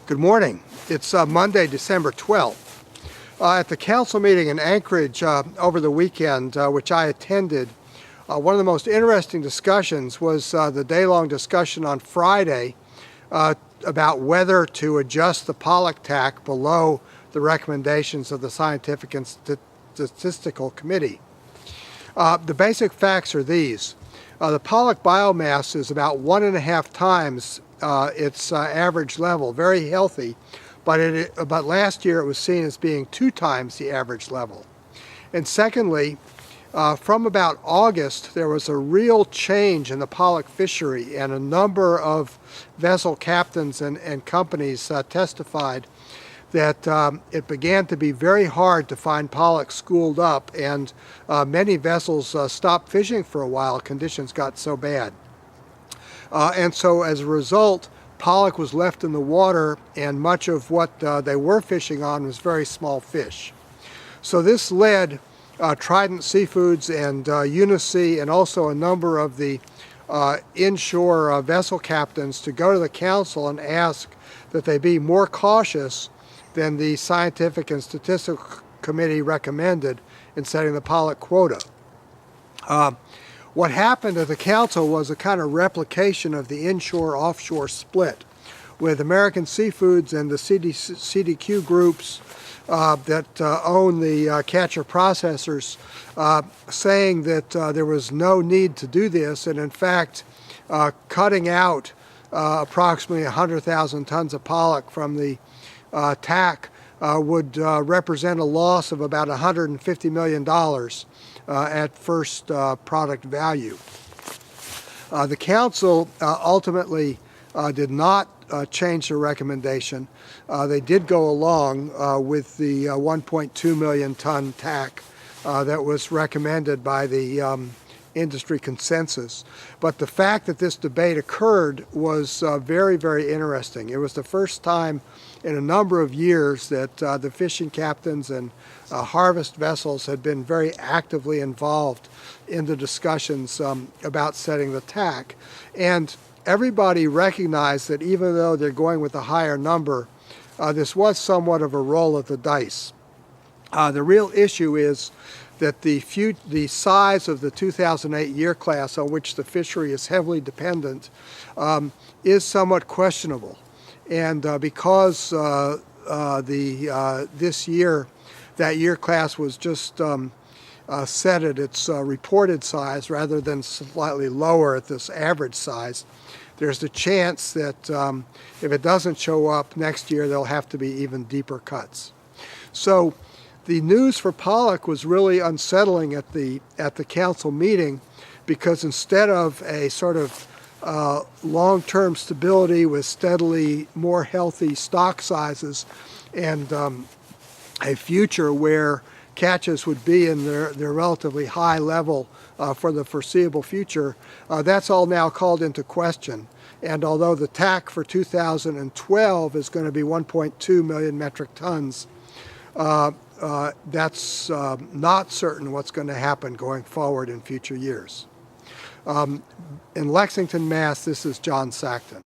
Good morning. It's Monday, December 12th. At the council meeting in Anchorage over the weekend, which I attended, one of the most interesting discussions was the day-long discussion on Friday about whether to adjust the pollock TAC below the recommendations of the Scientific and Statistical Committee. The basic facts are these. The pollock biomass is about 1.5 times its average level, very healthy, but last year it was seen as being 2 times the average level. And secondly, from about August, there was a real change in the pollock fishery, and a number of vessel captains and companies testified that it began to be very hard to find pollock schooled up, and many vessels stopped fishing for a while. Conditions got so bad. And so as a result, pollock was left in the water, and much of what they were fishing on was very small fish. So this led Trident Seafoods and Unisea, and also a number of the inshore vessel captains, to go to the council and ask that they be more cautious than the Scientific and Statistical Committee recommended in setting the pollock quota. What happened at the council was a kind of replication of the inshore-offshore split, with American Seafoods and the CDQ groups that own the catcher processors saying that there was no need to do this, and in fact cutting out approximately 100,000 tons of pollock from the TAC would represent a loss of about $150 million at first product value. The council ultimately did not change their recommendation. They did go along with the 1.2 million ton TAC that was recommended by the industry consensus. But the fact that this debate occurred was very, very interesting. It was the first time in a number of years that the fishing captains and harvest vessels had been very actively involved in the discussions about setting the TAC. And everybody recognized that even though they're going with a higher number, this was somewhat of a roll of the dice. The real issue is that the size of the 2008 year class, on which the fishery is heavily dependent, is somewhat questionable. And because this year, that year class was just set at its reported size rather than slightly lower at this average size, there's the chance that if it doesn't show up next year, there'll have to be even deeper cuts. So the news for pollock was really unsettling at the council meeting, because instead of a sort of long-term stability with steadily more healthy stock sizes and a future where catches would be in their relatively high level for the foreseeable future, that's all now called into question. And although the TAC for 2012 is going to be 1.2 million metric tons, that's not certain what's going to happen going forward in future years. In Lexington, Mass., this is John Sackton.